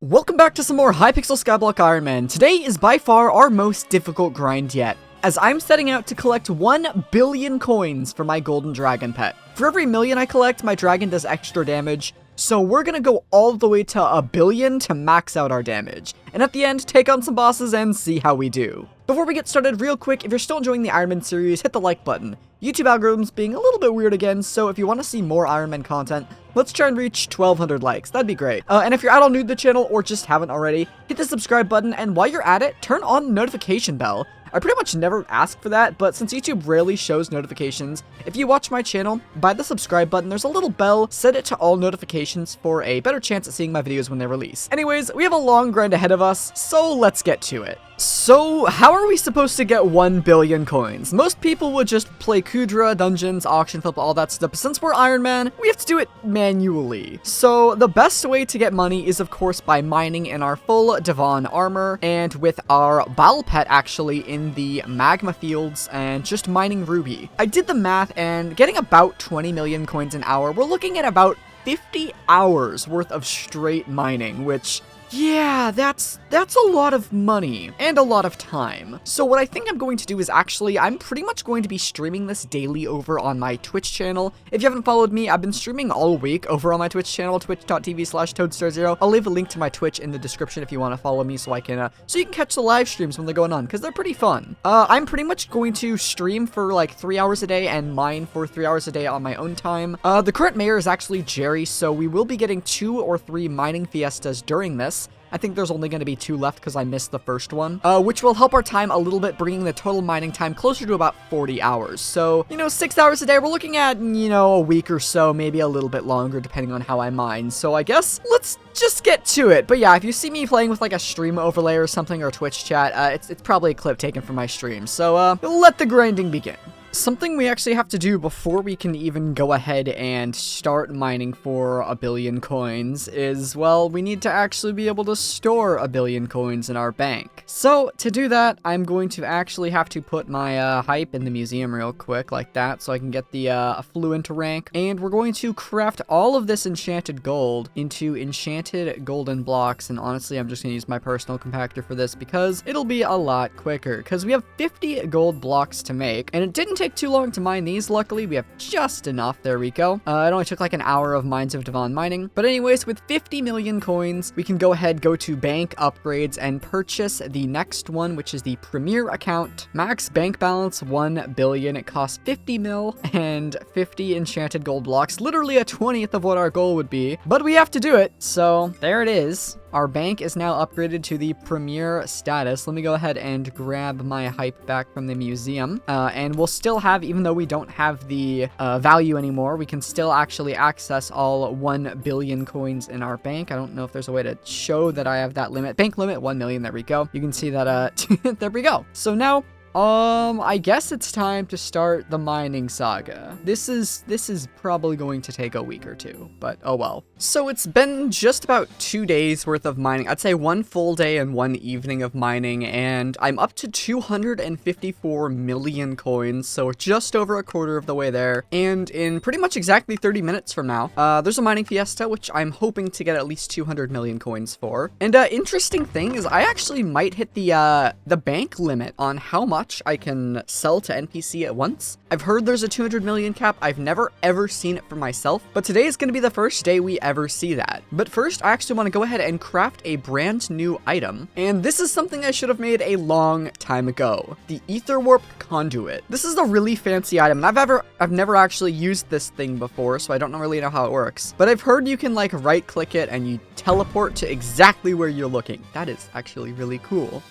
Welcome back to some more Hypixel Skyblock IRONMAN. Today is by far our most difficult grind yet, as I'm setting out to collect 1 billion coins for my golden dragon pet. For every million I collect, my dragon does extra damage, so we're gonna go all the way to 1 billion to max out our damage, and at the end, take on some bosses and see how we do. Before we get started, real quick, if you're still enjoying the IRONMAN series, hit the like button. YouTube algorithm's being a little bit weird again, so if you want to see more IRONMAN content, let's try and reach 1,200 likes. That'd be great. And if you're at all new to the channel or just haven't already, hit the subscribe button, and while you're at it, turn on the notification bell. I pretty much never ask for that, but since YouTube rarely shows notifications, if you watch my channel, by the subscribe button, there's a little bell, set it to all notifications for a better chance at seeing my videos when they release. Anyways, we have a long grind ahead of us, so let's get to it. So, how are we supposed to get 1 billion coins? Most people would just play Kudra, dungeons, auction flip, all that stuff, but since we're IRONMAN, we have to do it manually. So, the best way to get money is, of course, by mining in our full Divan armor, and with our battle pet, actually, in the magma fields, and just mining ruby. I did the math, and getting about 20 million coins an hour, we're looking at about 50 hours worth of straight mining, which... yeah, that's a lot of money and a lot of time. So what I think I'm going to do is actually, I'm pretty much going to be streaming this daily over on my Twitch channel. If you haven't followed me, I've been streaming all week over on my Twitch channel, twitch.tv/toadstar0. I'll leave a link to my Twitch in the description if you want to follow me so I can, so you can catch the live streams when they're going on, because they're pretty fun. I'm pretty much going to stream for like 3 hours a day and mine for 3 hours a day on my own time. The current mayor is actually Jerry, so we will be getting 2 or 3 mining fiestas during this. I think there's only going to be 2 left because I missed the first one, which will help our time a little bit, bringing the total mining time closer to about 40 hours. So, 6 hours a day, we're looking at, a week or so, maybe a little bit longer, depending on how I mine. So I guess let's just get to it. But yeah, if you see me playing with like a stream overlay or something, or Twitch chat, it's probably a clip taken from my stream. So, let the grinding begin. Something we actually have to do before we can even go ahead and start mining for 1 billion coins is, well, we need to actually be able to store 1 billion coins in our bank. So, to do that, I'm going to actually have to put my hype in the museum real quick, like that, so I can get the affluent rank. And we're going to craft all of this enchanted gold into enchanted golden blocks, and honestly, I'm just going to use my personal compactor for this because it'll be a lot quicker, because we have 50 gold blocks to make, and it didn't take too long to mine these. Luckily, we have just enough. There we go. It only took like an hour of Mines of Divan mining. But anyways, with 50 million coins, we can go to bank upgrades and purchase the next one, which is the Premier account. Max bank balance 1 billion. It costs 50 mil and 50 enchanted gold blocks. Literally a 20th of what our goal would be. But we have to do it. So there it is. Our bank is now upgraded to the Premier status. Let me go ahead and grab my hype back from the museum. And we'll still have, even though we don't have the value anymore, we can still actually access all 1 billion coins in our bank. I don't know if there's a way to show that I have that limit. Bank limit, 1 million. There we go. You can see that, there we go. So now... I guess it's time to start the mining saga. This is probably going to take a week or 2, but oh well. So it's been just about 2 days worth of mining. I'd say 1 full day and 1 evening of mining, and I'm up to 254 million coins, so we're just over a quarter of the way there. And in pretty much exactly 30 minutes from now, there's a mining fiesta, which I'm hoping to get at least 200 million coins for. And interesting thing is I actually might hit the bank limit on how much I can sell to NPC at once. I've heard there's a 200 million cap. I've never ever seen it for myself, but today is going to be the first day we ever see that. But first, I actually want to go ahead and craft a brand new item, and this is something I should have made a long time ago. The Ether Warp Conduit. This is a really fancy item, and I've never actually used this thing before, so I don't really know how it works. But I've heard you can like right click it and you teleport to exactly where you're looking. That is actually really cool.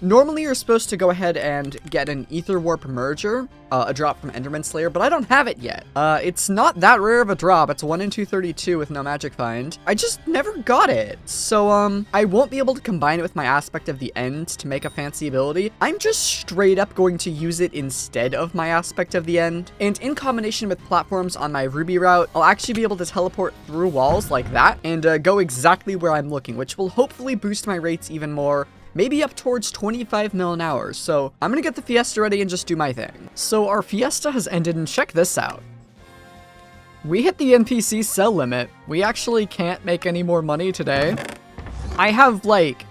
Normally you're supposed to go ahead and get an Ether Warp Merger, a drop from Enderman Slayer, but I don't have it yet. It's not that rare of a drop. It's 1 in 232 with no magic find. I just never got it. So, I won't be able to combine it with my Aspect of the End to make a fancy ability. I'm just straight up going to use it instead of my Aspect of the End. And in combination with platforms on my Ruby route, I'll actually be able to teleport through walls like that and go exactly where I'm looking, which will hopefully boost my rates even more. Maybe up towards 25 mil an hour, so I'm gonna get the fiesta ready and just do my thing. So our fiesta has ended, and check this out. We hit the NPC sell limit. We actually can't make any more money today. I have like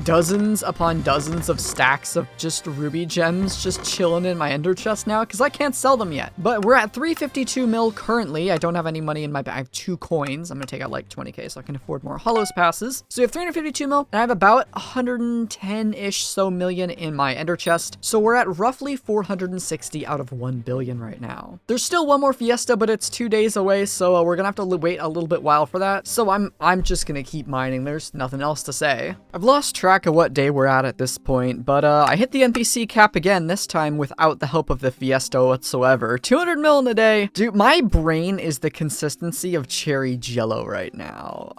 dozens upon dozens of stacks of just ruby gems just chilling in my ender chest now because I can't sell them yet. But we're at 352 mil currently. I don't have any money in my bank. I have 2 coins. I'm gonna take out like 20k so I can afford more Hollows passes. So we have 352 mil and I have about 110-ish so million in my ender chest. So we're at roughly 460 out of 1 billion right now. There's still one more fiesta, but it's 2 days away, so we're gonna have to wait a little bit while for that. So I'm just gonna keep mining. There's nothing else to say. I've lost track of what day we're at this point, but I hit the NPC cap again, this time without the help of the fiesta whatsoever. 200 mil in a day. Dude, my brain is the consistency of cherry jello right now.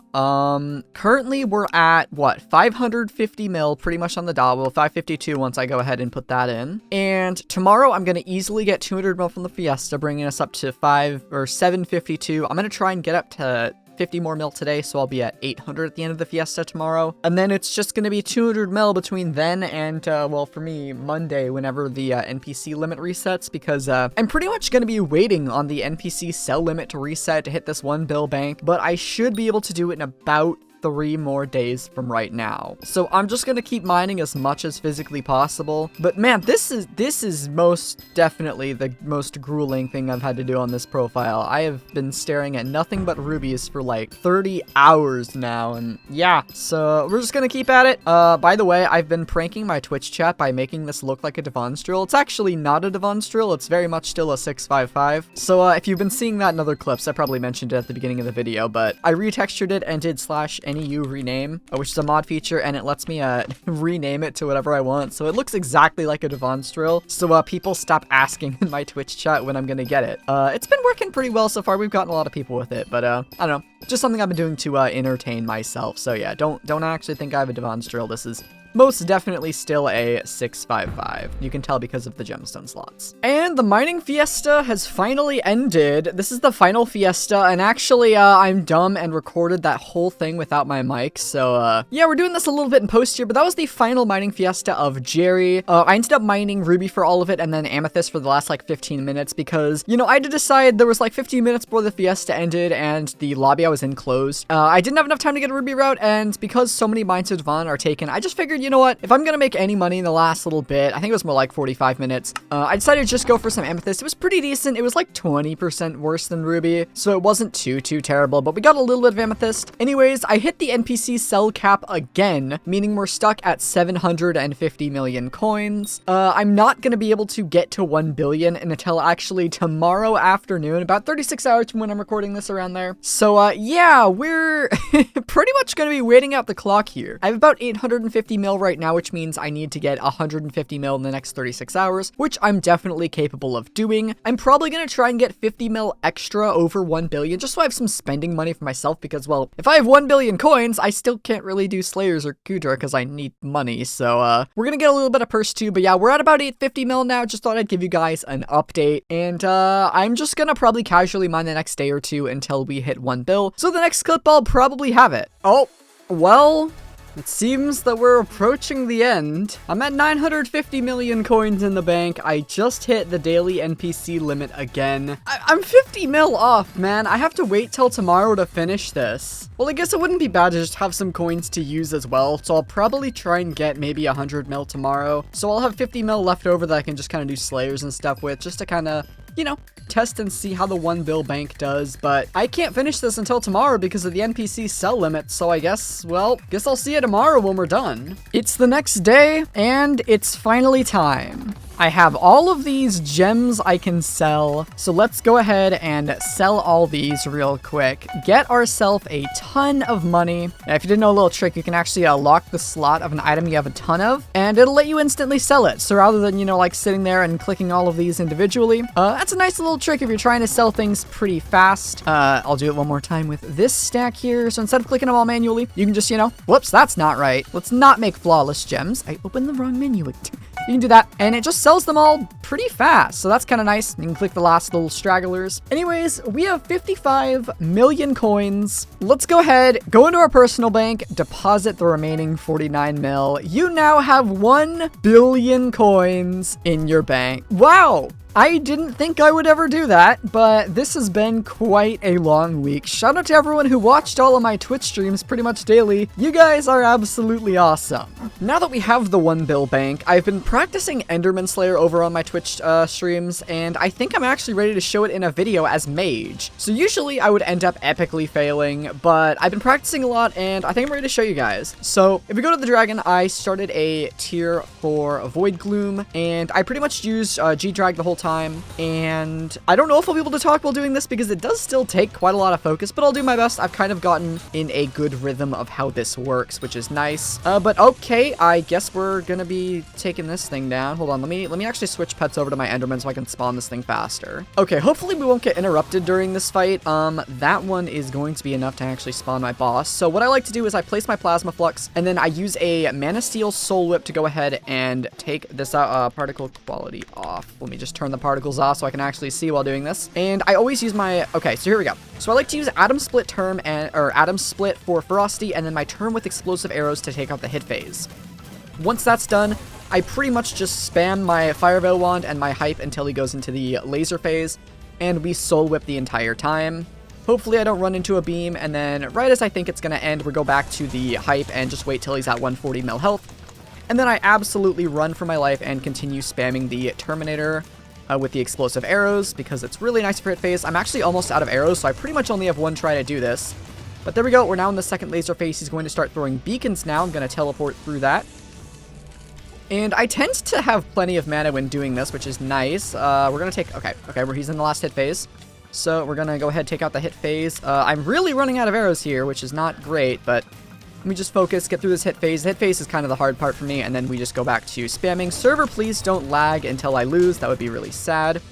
Currently we're at what, 550 mil pretty much on the dot. Well, 552 once I go ahead and put that in. And tomorrow I'm gonna easily get 200 mil from the fiesta, bringing us up to 752. I'm gonna try and get up to 50 more mil today, so I'll be at 800 at the end of the fiesta tomorrow. And then it's just going to be 200 mil between then and, well, for me, Monday, whenever the NPC limit resets, because I'm pretty much going to be waiting on the NPC sell limit to reset to hit this 1 bill bank, but I should be able to do it in about 3 more days from right now. So I'm just gonna keep mining as much as physically possible. But man, this is most definitely the most grueling thing I've had to do on this profile. I have been staring at nothing but rubies for like 30 hours now, and yeah, so we're just gonna keep at it. By the way, I've been pranking my Twitch chat by making this look like a Devonstrill. It's actually not a Devonstrill, it's very much still a 655. So if you've been seeing that in other clips, I probably mentioned it at the beginning of the video, but I retextured it and did /NEU rename, which is a mod feature, and it lets me rename it to whatever I want. So it looks exactly like a Devonstrill. So people stop asking in my Twitch chat when I'm gonna get it. It's been working pretty well so far. We've gotten a lot of people with it, but I don't know. Just something I've been doing to entertain myself. So yeah, don't actually think I have a Devonstrill. This is most definitely still a 655. You can tell because of the gemstone slots. And the mining fiesta has finally ended. This is the final fiesta, and actually I'm dumb and recorded that whole thing without my mic. So yeah, we're doing this a little bit in post here, but that was the final mining fiesta of Jerry. I ended up mining ruby for all of it and then amethyst for the last like 15 minutes because, you know, I had to decide. There was like 15 minutes before the fiesta ended and the lobby I was in closed. I didn't have enough time to get a ruby route, and because so many mines of Devon are taken, I just figured, you know what, if I'm gonna make any money in the last little bit, I think it was more like 45 minutes, I decided to just go for some amethyst. It was pretty decent. It was like 20% worse than ruby, so it wasn't too terrible, but we got a little bit of amethyst. Anyways, I hit the NPC sell cap again, meaning we're stuck at 750 million coins. I'm not gonna be able to get to 1 billion until actually tomorrow afternoon, about 36 hours from when I'm recording this, around there. So yeah, we're pretty much gonna be waiting out the clock here. I have about 850 mil right now, which means I need to get 150 mil in the next 36 hours, which I'm definitely capable of doing. I'm probably going to try and get 50 mil extra over 1 billion, just so I have some spending money for myself, because, well, if I have 1 billion coins, I still can't really do Slayers or Kudra because I need money, so we're going to get a little bit of purse too, but yeah, we're at about 850 mil now. Just thought I'd give you guys an update, and I'm just going to probably casually mine the next day or two until we hit 1 bill, so the next clip I'll probably have it. Oh, well, it seems that we're approaching the end. I'm at 950 million coins in the bank. I just hit the daily NPC limit again. I'm 50 mil off, man. I have to wait till tomorrow to finish this. Well, I guess it wouldn't be bad to just have some coins to use as well, so I'll probably try and get maybe 100 mil tomorrow. So I'll have 50 mil left over that I can just kind of do Slayers and stuff with, just to kind of, you know, test and see how the 1 bill bank does. But I can't finish this until tomorrow because of the NPC sell limit, so I guess, well, guess I'll see you tomorrow when we're done. It's the next day, and it's finally time. I have all of these gems I can sell, so let's go ahead and sell all these real quick. Get ourselves a ton of money. Now, if you didn't know a little trick, you can actually lock the slot of an item you have a ton of, and it'll let you instantly sell it. So rather than, you know, like sitting there and clicking all of these individually, that's a nice little trick if you're trying to sell things pretty fast. I'll do it one more time with this stack here. So instead of clicking them all manually, you can just, you know, whoops, that's not right. Let's not make flawless gems. I opened the wrong menu. You can do that, and it just sells them all pretty fast, so that's kind of nice. You can click the last little stragglers. Anyways, we have 55 million coins. Let's go ahead, go into our personal bank, deposit the remaining 49 mil. You now have 1 billion coins in your bank. Wow! I didn't think I would ever do that, but this has been quite a long week. Shout out to everyone who watched all of my Twitch streams pretty much daily. You guys are absolutely awesome. Now that we have the 1 bill bank, I've been practicing Enderman Slayer over on my Twitch streams, and I think I'm actually ready to show it in a video as Mage. So usually I would end up epically failing, but I've been practicing a lot, and I think I'm ready to show you guys. So if we go to the dragon, I started a tier for Void Gloom, and I pretty much used G-Drag the whole time, and I don't know if I'll be able to talk while doing this because it does still take quite a lot of focus, but I'll do my best. I've kind of gotten in a good rhythm of how this works, which is nice. But okay, I guess we're gonna be taking this thing down. Hold on, let me actually switch pets over to my Enderman so I can spawn this thing faster. Okay, hopefully we won't get interrupted during this fight. That one is going to be enough to actually spawn my boss. So what I like to do is I place my Plasma Flux, and then I use a Mana Steel Soul Whip to go ahead and take this particle quality off. Let me just turn the particles off so I can actually see while doing this. And I always use my, okay, so here we go. So I like to use Atom Split Atom Split for Frosty, and then my turn with Explosive Arrows to take out the hit phase. Once that's done, I pretty much just spam my Fire Veil Wand and my Hype until he goes into the laser phase, and we Soul Whip the entire time. Hopefully I don't run into a beam, and then right as I think it's gonna end, we go back to the Hype and just wait till he's at 140 mil health. And then I absolutely run for my life and continue spamming the Terminator with the explosive arrows because it's really nice for hit phase. I'm actually almost out of arrows, so I pretty much only have one try to do this. But there we go. We're now in the second laser phase. He's going to start throwing beacons now. I'm going to teleport through that. And I tend to have plenty of mana when doing this, which is nice. We're going to take... Okay, where he's in the last hit phase. So we're going to go ahead and take out the hit phase. I'm really running out of arrows here, which is not great, but... Let me just focus, get through this hit phase. The hit phase is kind of the hard part for me, and then we just go back to spamming. Server, please don't lag until I lose. That would be really sad.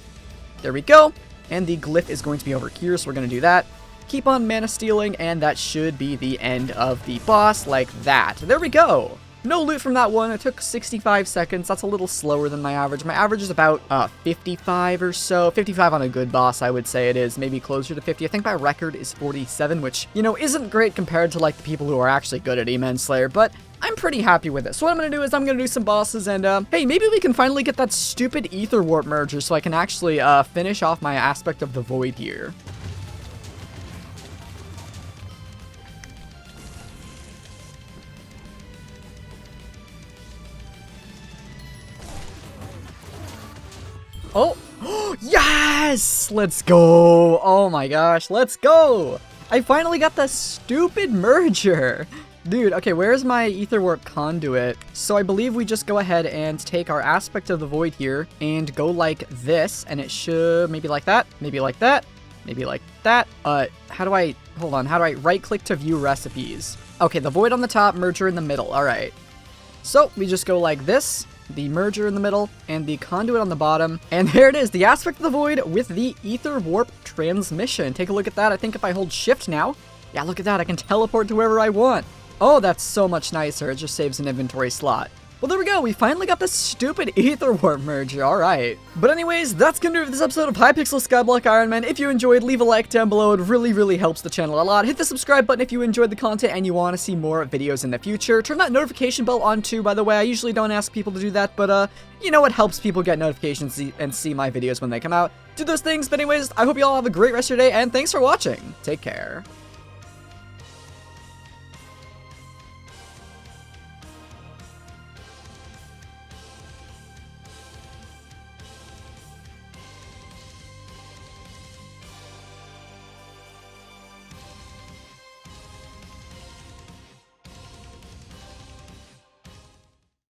There we go. And the glyph is going to be over here, so we're going to do that. Keep on mana stealing, and that should be the end of the boss, like that. There we go. No loot from that one. It took 65 seconds. That's a little slower than my average. My average is about 55 or so. 55 on a good boss, I would say it is. Maybe closer to 50. I think my record is 47, which, you know, isn't great compared to, like, the people who are actually good at Eman Slayer, but I'm pretty happy with it. So what I'm going to do is I'm going to do some bosses, and, hey, maybe we can finally get that stupid Ether Warp merger so I can actually finish off my aspect of the Void here. Oh, yes! Let's go. Oh my gosh, let's go. I finally got the stupid merger. Dude, okay, where's my Ether Warp conduit? So I believe we just go ahead and take our aspect of the void here and go like this, and it should maybe like that, maybe like that, maybe like that. How do I right click to view recipes? Okay, the void on the top, merger in the middle. All right. So we just go like this, the merger in the middle, and the conduit on the bottom. And there it is, the aspect of the void with the Ether Warp transmission. Take a look at that. I think if I hold shift now, yeah, look at that. I can teleport to wherever I want. Oh, that's so much nicer. It just saves an inventory slot. Well, there we go. We finally got this stupid Ether Warp merger. All right. But anyways, that's going to do it for this episode of Hypixel Skyblock IRONMAN. If you enjoyed, leave a like down below. It really, really helps the channel a lot. Hit the subscribe button if you enjoyed the content and you want to see more videos in the future. Turn that notification bell on too, by the way. I usually don't ask people to do that, but, you know, it helps people get notifications and see my videos when they come out. Do those things. But anyways, I hope you all have a great rest of your day, and thanks for watching. Take care.